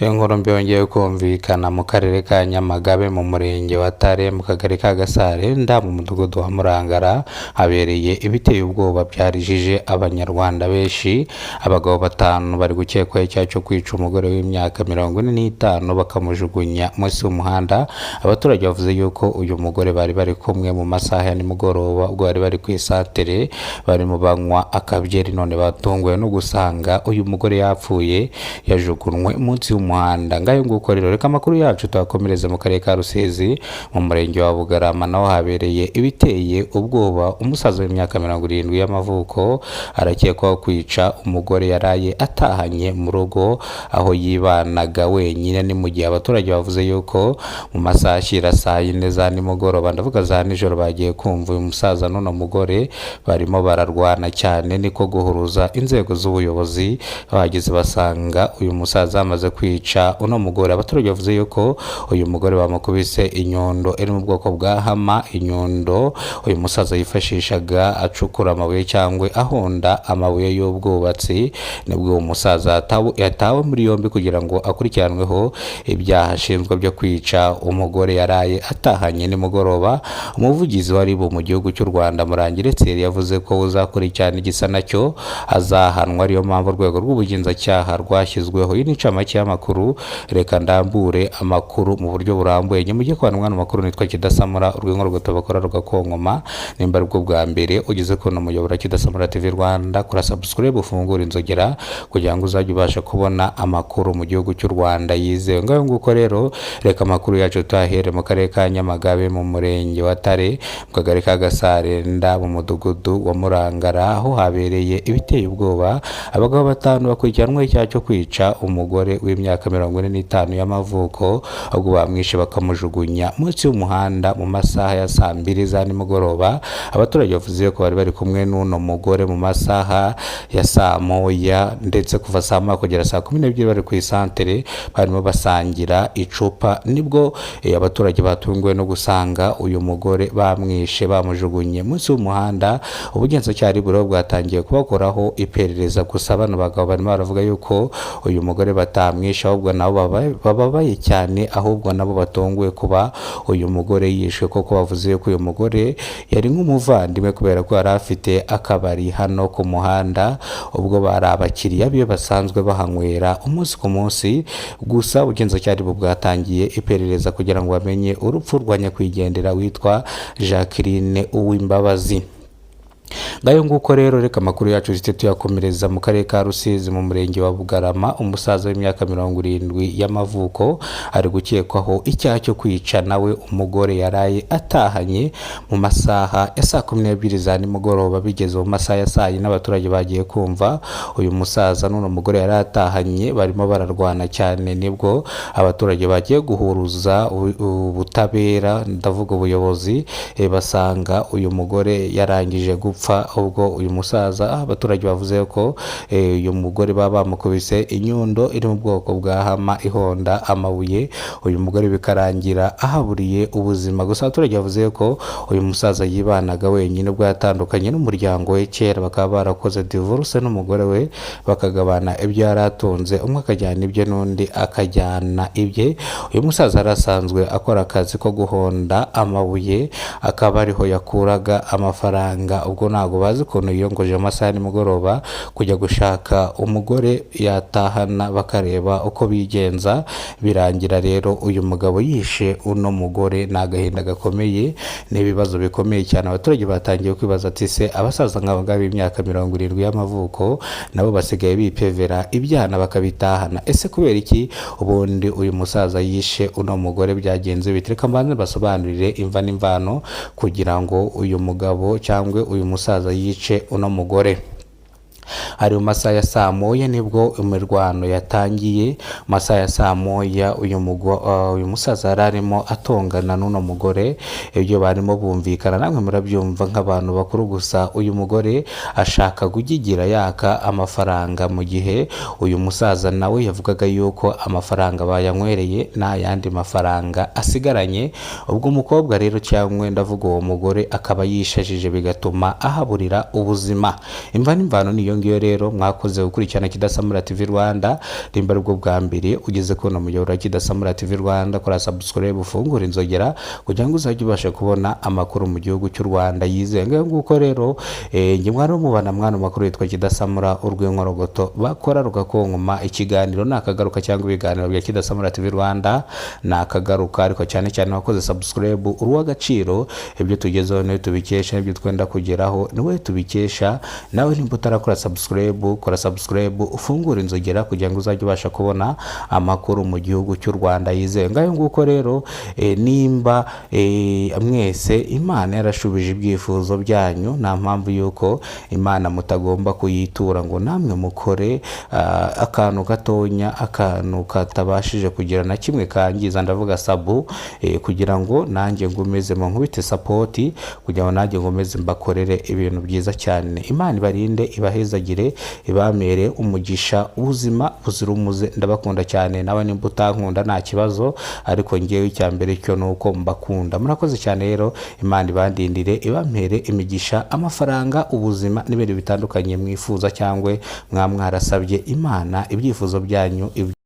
Inkuru mbi yongeye kumvikana mu karere ka Nyamagabe mu murenge wa Tare mu kagari ka Gasare mu mudugudu wa Murangara habereye ibiteye ubwoba byarijije abanyarwanda benshi. Abagabo batanu bari gukekwaho icyaha cyo kwica umugore w'imyaka 45 bakamujugunya munsi y'umuhanda. Abaturage bavuze yuko uyu mugore bari bari kumwe mu masaha ya nimugoroba ubwo bari bari ku isantere bari mu banywa akabyeri, none batunguwe no gusanga uyu mugore yapfuye yajugunywe munsi y'umuhanda. Ngayo nguko rero, reka amakuru yacu tuyakomereze mu karere ka Rusizi mu murenge wa Bugarama, naho habereye ibiteye ubwoba. Umusaza w'imyaka 70 y'amavuko arakekwaho kwica umugore yaraye atahanye mu rugo aho yibanaga wenyine. Ni mu gihe abaturage bavuze yuko mu masaha ashyira saa 4 za nimugoroba, ndavuga za nijoro, bagiye kumva uyu musaza n'uno mugore barimo bararwana cyane, niko guhuruza inzego z'ubuyobozi. Bahageze basanga uyu musaza amaze kwica uno mugore. Abaturage bavuze yuko uyu mugore bamukubise inyundo iri mu bwoko bwa hama, inyundo uyu musaza yifashishaga acukura amabuye cyangwa ahonda amabuye y'ubwubatsi. Nibwo uwo musaza yatawe muri yombi kugira ngo akurikiranweho ibyaha ashinjwa byo kwica umugore yaraye atahanye nimugoroba. Umuvugizi wa RIB mu gihugu cy'u Rwanda Murangire Thierry yavuze ko uzakurikirana igisa nacyo azahanwa, ariyo mpamvu urwego rw'ubugenzacyaha rwashyizweho. Iyi ni incamake y'amakuru, reka ndambure amakuru mu buryo burambuye. Nyuma kwanwa amakuru nitwa Kidasamura, urwego rw'atabakora rugakonkoma. Nimba aribwo bwa mbere ugeze ko muyobora Kidasamura TV Rwanda, kora subscribe ufungura inzogera kugira ngo uzajye ubasha kubona amakuru mu gihugu cy'u Rwanda yizewe. Ngaho nguko rero, reka amakuru yacu tuyahere mu karere ka Nyamagabe mu murenge wa Tare mu kagari ka Gasare mu mudugudu wa Murangara, aho habereye ibiteye ubwoba. Abagabo batanu bakurikiranweho icyaha cyo kwica umugore w'imyaka 45 y'amavuko, ubwo bamwishe bakamujugunya munsi y'umuhanda mu masaha ya saa 2 za nimugoroba. Abaturage bavuze ko bari bari kumwe n'uno mugore mu masaha ya saa 1 ndetse kuva saa 1 kugera saa 12 bari ku isantere barimo basangira icupa. Nibwo abaturage batunguwe no gusanga uyu mugore bamwishe bamujugunye munsi y'umuhanda. Ubugenzacyaha buro bwatangiye kubakoraho iperereza, gusa bano bagabo barimo baravuga yuko uyu mugore batamwisha, ahubwo nabo bababaye cyane, ahubwo nabo batonguwe kuba uyu mugore yishwe, koko bavuze ko uyu mugore yari nk'umuvandimwe kubera ko yari afite akabari hano ku muhanda, ubwo bari abakiriya be basanzwe bahanywera umunsi ku munsi. Gusa ubugenzacyaha bwatangiye iperereza kugira ngo bamenye urupfu rwa nyakwigendera witwa Jacqueline Uwimbabazi. Ngayo nguko rero, reka amakuru yacu zite tuyakomereza mu karere ka Rusizi mu murenge wa Bugarama. Umusaza w'imyaka 70 y'amavuko ari gukekwaho icyaha cyo kwica nawe umugore yaraye atahanye mu masaha ya saa 12 za nimugoroba. Bigeze mu masaha ya saa 4 n'abaturage bagiye kumva uyu musaza n'uno mugore yari atahanye barimo bararwana cyane. Nibwo abaturage bagiye guhuruza ubutabera, ndavuga ubuyobozi, basanga uyu mugore yarangije gupfa. Ubwo uyu musaza, abaturage bavuze ko uyu mugore baba bamukubise inyundo iri mu bwoko bwa hama ihonda amabuye, uyu mugore bikarangira ahaburiye ubuzima. Gusa abaturage bavuze ko uyu musaza yibanaga wenyine, ubwo yatandukanye n'umuryango we kera, bakaba barakoze divorce n'umugore we bakagabana ibyo yari atunze, umwe akajyana ibye n'undi akajyana ibye. Uyu musaza arasanzwe akora akazi ko guhonda amabuye, akaba ariho yakuraga amafaranga. Ubwo ntago bazi ukuntu yiyongoje amasaha nimugoroba kujya gushaka umugore yatahana, bakareba uko bigenza. Birangira rero uyu mugabo yishe uno mugore. Ni agahinda gakomeye, n'ibibazo bikomeye cyane. Abaturage batangiye kwibaza ati se abasaza nk'aba b'imyaka 70 y'amavuko nabo basigaye bipevera ibyana bakabitahana? Ese kubera iki ubundi uyu musaza yishe uno mugore? Byagenze bitireka mbanze basobanurire imva n'imvano kugira ngo uyu mugabo cyangwa uyu musaza yice uno mugore. Hari mu masaha ya saa 1 nibwo imirwano yatangiye. Masaha ya saa 1 uyu musaza yararimo atongana n'uno mugore, ibyo barimo bumvikana namwe murabyumva nk'abantu bakuru. Gusa uyu mugore ashaka kugigira yaka amafaranga, mu gihe uyu musaza nawe yavugaga yuko amafaranga bayanywereye nta yandi mafaranga asigaranye. Ubwo umukobwa rero cyangwa ndavuga uwo mugore akaba yishajije, bigatuma ahaburira ubuzima. Imva n'imvano niyo niyo ngiyo rero mwakoze gukurikirana Kidasamura TV Rwanda. Rimba rubwo bwa mbere ugeze kubona umuyoboro wa Kidasamura TV Rwanda, kora subscribe ufungura inzogera kugira ngo uzajye ubasha kubona amakuru mu gihugu cy'u Rwanda yizewe. Nguko rero nge mwana mubana mwana makuru yitwa Kidasamura urw'inkorogoto bakora rugakonkoma. Ikiganiro nakagaruka cyangwa ibiganiro bya Kidasamura TV Rwanda nakagaruka, ariko cyane cyane wakoze subscribe uruwa gaciro. Ibyo tugezeho niwe tubikesha, ibyo twenda kugeraho niwe tubikesha. Nawe nimba utarakora subscribe, kora subscribe ufungura inzogera kugira ngo uzajye ubasha kubona amakuru mu gihugu cy'u Rwanda yizewe. Ngayo nguko rero nimba mwese Imana yarashubije ibyifuzo byanyu, nta mpamvu yuko Imana mutagomba kuyitura ngo namwe mukore akantu gatonya, akantu katabashije kugira na kimwe kangiza, ndavuga sabu, kugira ngo nanjye ngumeze mu nkubite support, kugira ngo nanjye ngumeze mbakorere ibintu byiza cyane. Imana ibarinde, ibahezagire, ibamere umugisha, ubuzima buzira umuze. Ndabakunda cyane, nawe nimba utankunda nta kibazo, ariko ngewe icyambere cyo nuko mbakunda. Murakoze cyane rero, Imana ibandindire, ibamere imigisha, amafaranga, ubuzima n'ibindi bitandukanye mwifuza cyangwa mwarasabye Imana ibyifuzo byanyu